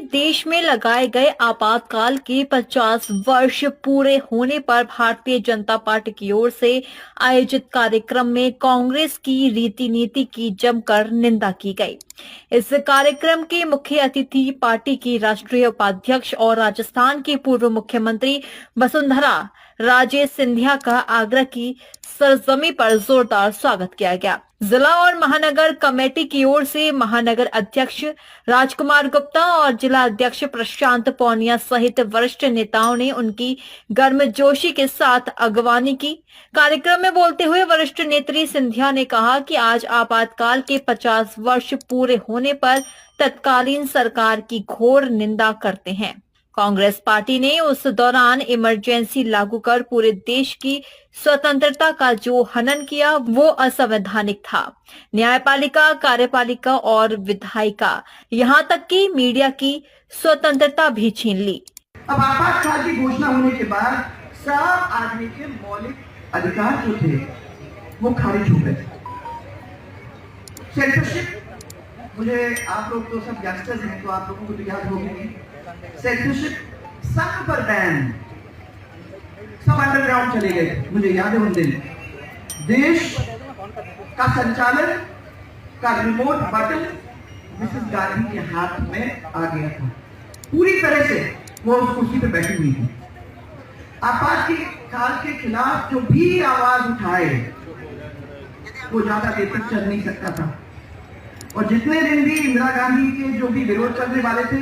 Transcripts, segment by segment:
देश में लगाए गए आपातकाल के 50 वर्ष पूरे होने पर भारतीय जनता पार्टी की ओर से आयोजित कार्यक्रम में कांग्रेस की रीति नीति की जमकर निंदा की गई। इस कार्यक्रम के मुख्य अतिथि पार्टी की राष्ट्रीय उपाध्यक्ष और राजस्थान की पूर्व मुख्यमंत्री वसुंधरा राजे सिंधिया का आगरा की सरजमी पर जोरदार स्वागत किया गया। जिला और महानगर कमेटी की ओर से महानगर अध्यक्ष राजकुमार गुप्ता और जिला अध्यक्ष प्रशांत पौनिया सहित वरिष्ठ नेताओं ने उनकी गर्मजोशी के साथ अगवानी की। कार्यक्रम में बोलते हुए वरिष्ठ नेत्री सिंधिया ने कहा कि आज आपातकाल के 50 वर्ष पूरे होने पर तत्कालीन सरकार की घोर निंदा करते हैं। कांग्रेस पार्टी ने उस दौरान इमरजेंसी लागू कर पूरे देश की स्वतंत्रता का जो हनन किया वो असंवैधानिक था। न्यायपालिका, कार्यपालिका और विधायिका, यहाँ तक कि मीडिया की स्वतंत्रता भी छीन ली। अब आपातकाल की घोषणा होने के बाद सब आदमी के मौलिक अधिकार जो थे वो खारिज हो गए। सेंसरशिप, मुझे आप लोग तो सब यंगस्टर्स हैं तो आप लोगों को तो याद होगी, सेंसरशिप सब पर बैन, सब अंडरग्राउंड चले गए। मुझे याद है उन दिन देश का संचालन का रिमोट बटन मिसेस गांधी के हाथ में आ गया था। पूरी तरह से वो उस कुर्सी पे बैठी हुई थी। आपातकाल के खिलाफ जो भी आवाज उठाए वो ज्यादा देर तक चल नहीं सकता था, और जितने दिन भी इंदिरा गांधी के जो भी विरोध करने वाले थे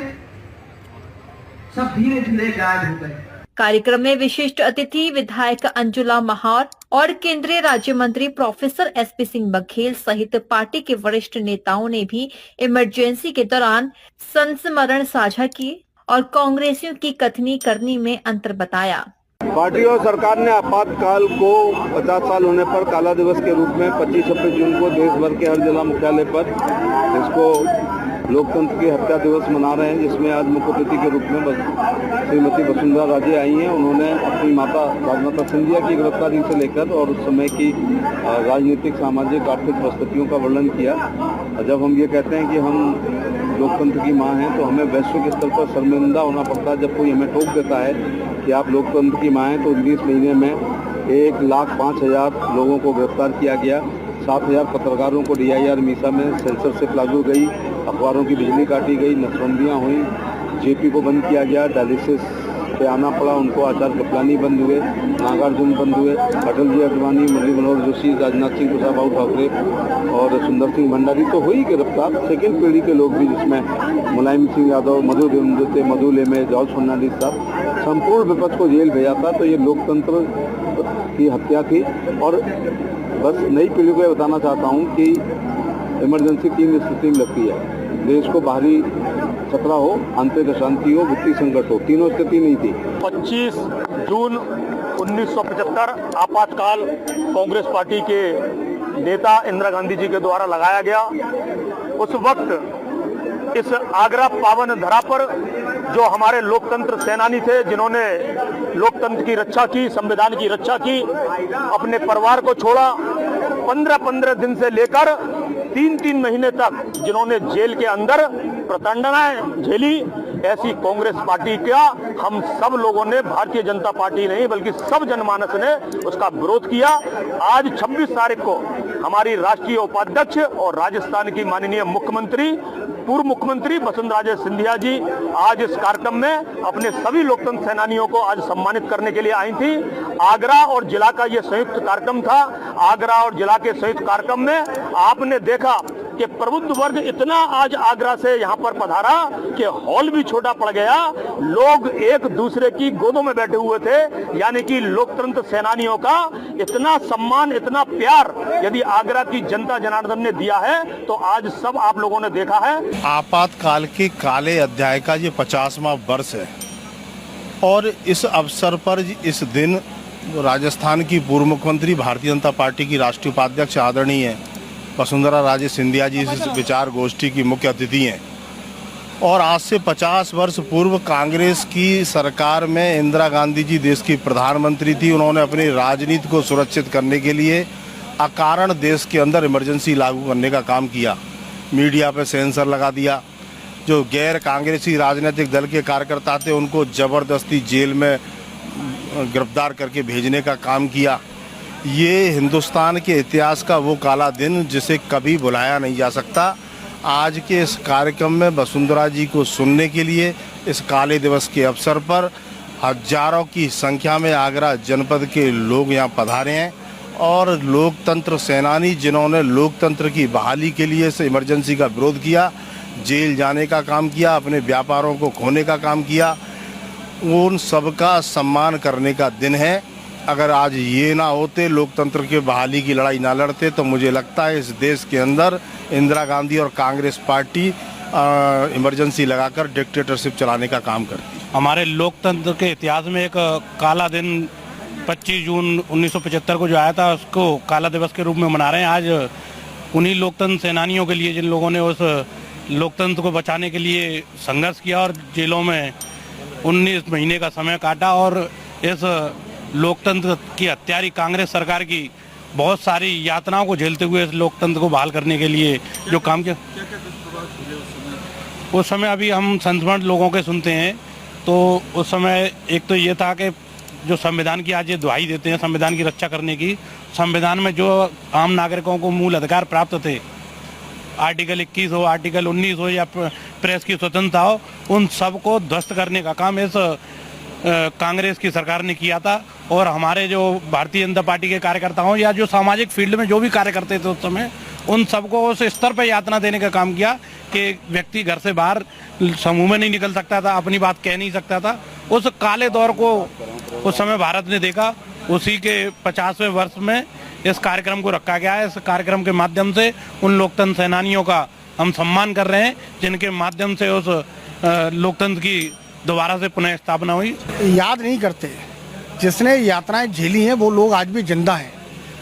सब धीरे धीरे गायब हो गए। कार्यक्रम में विशिष्ट अतिथि विधायक अंजुला महार और केंद्रीय राज्य मंत्री प्रोफेसर एसपी सिंह बघेल सहित पार्टी के वरिष्ठ नेताओं ने भी इमरजेंसी के दौरान संस्मरण साझा किए और कांग्रेसियों की कथनी करनी में अंतर बताया। पार्टी और सरकार ने आपातकाल को 50 साल होने पर काला दिवस के रूप में 25-26 जून को देश भर के हर जिला मुख्यालय पर इसको लोकतंत्र की हत्या दिवस मना रहे हैं, जिसमें आज मुख्य अतिथि के रूप में श्रीमती वसुंधरा राजे आई हैं। उन्होंने अपनी माता राजमाता सिंधिया की गिरफ्तारी से लेकर और उस समय की राजनीतिक, सामाजिक, आर्थिक परिस्थितियों का वर्णन किया। जब हम ये कहते हैं कि हम लोकतंत्र की माँ हैं तो हमें वैश्विक स्तर पर शर्मिंदा होना पड़ता है जब कोई हमें टोक देता है कि आप लोकतंत्र की माँ हैं। तो 19 महीने में 1,05,000 लोगों को गिरफ्तार किया गया, 7,000 पत्रकारों को DIR मीसा में सेंसरशिप लागू गई, अखबारों की बिजली काटी गई, नसबंदियाँ हुई, JP को बंद किया गया, डायलिसिस पे आना पड़ा उनको, आचार्य कृपलानी बंद हुए, नागार्जुन बंद हुए, अटल जी अडवाणी, मुरली मनोहर जोशी, राजनाथ सिंह, कुशाभाऊ ठाकरे और सुंदर सिंह भंडारी तो हुई गिरफ्तार। सेकेंड पीढ़ी के लोग भी, जिसमें मुलायम सिंह यादव, मधु देवनृत्य, मधु लेमे, जॉर्ज फर्नांडिस साहब, संपूर्ण विपक्ष को जेल भेजा था। तो ये लोकतंत्र की हत्या थी। और बस नई पीढ़ी को बताना चाहता हूँ कि इमरजेंसी 3 स्थिति में लगती है। देश को बाहरी खतरा हो, आंतरिक अशांति हो, वित्तीय संकट हो, तीनों स्थिति नहीं थी। 25 जून 1975 आपातकाल कांग्रेस पार्टी के नेता इंदिरा गांधी जी के द्वारा लगाया गया। उस वक्त इस आगरा पावन धरा पर जो हमारे लोकतंत्र सेनानी थे, जिन्होंने लोकतंत्र की रक्षा की, संविधान की रक्षा की, अपने परिवार को छोड़ा, 15-15 दिन से लेकर 3-3 महीने तक जिन्होंने जेल के अंदर प्रताड़नाएं झेली, ऐसी कांग्रेस पार्टी का हम सब लोगों ने, भारतीय जनता पार्टी नहीं बल्कि सब जनमानस ने उसका विरोध किया। आज 26 तारीख को हमारी राष्ट्रीय उपाध्यक्ष और राजस्थान की माननीय मुख्यमंत्री, पूर्व मुख्यमंत्री वसुंधरा राजे सिंधिया जी आज इस कार्यक्रम में अपने सभी लोकतंत्र सेनानियों को आज सम्मानित करने के लिए आई थी। आगरा और जिला का ये संयुक्त कार्यक्रम था। आगरा और जिला के संयुक्त कार्यक्रम में आपने देखा कि प्रबुद्ध वर्ग इतना आज आगरा से यहाँ पर पधारा कि हॉल भी छोटा पड़ गया। लोग एक दूसरे की गोदों में बैठे हुए थे। यानी कि लोकतंत्र सेनानियों का इतना सम्मान, इतना प्यार यदि आगरा की जनता जनार्दन ने दिया है तो आज सब आप लोगों ने देखा है। आपातकाल के काले अध्याय का ये 50वां वर्ष है और इस अवसर पर इस दिन राजस्थान की पूर्व मुख्यमंत्री, भारतीय जनता पार्टी की राष्ट्रीय उपाध्यक्ष आदरणीय वसुंधरा राजे सिंधिया जी इस विचार गोष्ठी की मुख्य अतिथि हैं। और आज से 50 वर्ष पूर्व कांग्रेस की सरकार में इंदिरा गांधी जी देश की प्रधानमंत्री थी। उन्होंने अपनी राजनीति को सुरक्षित करने के लिए अकारण देश के अंदर इमरजेंसी लागू करने का काम किया। मीडिया पे सेंसर लगा दिया, जो गैर कांग्रेसी राजनीतिक दल के कार्यकर्ता थे उनको जबरदस्ती जेल में गिरफ्तार करके भेजने का काम किया। ये हिंदुस्तान के इतिहास का वो काला दिन जिसे कभी भुलाया नहीं जा सकता। आज के इस कार्यक्रम में वसुंधरा जी को सुनने के लिए इस काले दिवस के अवसर पर हजारों की संख्या में आगरा जनपद के लोग यहाँ पधारे हैं और लोकतंत्र सेनानी जिन्होंने लोकतंत्र की बहाली के लिए इस इमरजेंसी का विरोध किया, जेल जाने का काम किया, अपने व्यापारों को खोने का काम किया, उन सबका सम्मान करने का दिन है। अगर आज ये ना होते, लोकतंत्र के बहाली की लड़ाई ना लड़ते, तो मुझे लगता है इस देश के अंदर इंदिरा गांधी और कांग्रेस पार्टी इमरजेंसी लगाकर डिक्टेटरशिप चलाने का काम करती। हमारे लोकतंत्र के इतिहास में एक काला दिन 25 जून 1975 को जो आया था उसको काला दिवस के रूप में मना रहे हैं। आज उन्हीं लोकतंत्र सेनानियों के लिए जिन लोगों ने उस लोकतंत्र को बचाने के लिए संघर्ष किया और जेलों में 19 महीने का समय काटा और इस लोकतंत्र की हत्यारी कांग्रेस सरकार की बहुत सारी यातनाओं को झेलते हुए इस लोकतंत्र को बहाल करने के लिए जो काम किया। उस समय अभी हम संस्मरण लोगों के सुनते हैं तो उस समय एक तो ये था कि जो संविधान की आज ये दुहाई देते हैं संविधान की रक्षा करने की, संविधान में जो आम नागरिकों को मूल अधिकार प्राप्त थे, आर्टिकल 21 हो, आर्टिकल 19 हो या प्रेस की स्वतंत्रता हो, उन सब को ध्वस्त करने का काम इस कांग्रेस की सरकार ने किया था। और हमारे जो भारतीय जनता पार्टी के कार्यकर्ता हों या जो सामाजिक फील्ड में जो भी कार्य करते थे उस समय, उन सबको उस स्तर पर यातना देने का काम किया कि व्यक्ति घर से बाहर समूह में नहीं निकल सकता था, अपनी बात कह नहीं सकता था। उस काले दौर को उस समय भारत ने देखा। उसी के 50वें वर्ष में इस कार्यक्रम को रखा गया है। इस कार्यक्रम के माध्यम से उन लोकतंत्र सेनानियों का हम सम्मान कर रहे हैं जिनके माध्यम से उस लोकतंत्र की दोबारा से पुनः स्थापना हुई। याद नहीं करते, जिसने यातनाएं झेली हैं वो लोग आज भी जिंदा हैं।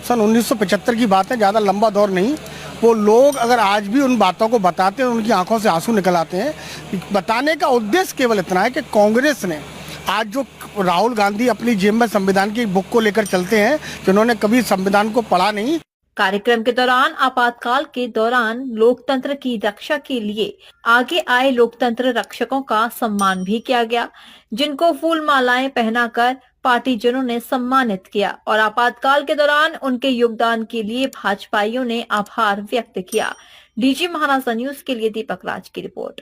सन 1975 की बात है, ज़्यादा लंबा दौर नहीं। वो लोग अगर आज भी उन बातों को बताते हैं उनकी आंखों से आंसू निकल आते हैं। बताने का उद्देश्य केवल इतना है कि कांग्रेस ने आज जो राहुल गांधी अपनी जेब में संविधान की बुक को लेकर चलते हैं, जिन्होंने कभी संविधान को पढ़ा नहीं। कार्यक्रम के दौरान आपातकाल के दौरान लोकतंत्र की रक्षा के लिए आगे आए लोकतंत्र रक्षकों का सम्मान भी किया गया, जिनको फूल मालाएं पहनाकर पार्टीजनों ने सम्मानित किया और आपातकाल के दौरान उनके योगदान के लिए भाजपाइयों ने आभार व्यक्त किया। डीजी महाराष्ट्र न्यूज के लिए दीपक राज की रिपोर्ट।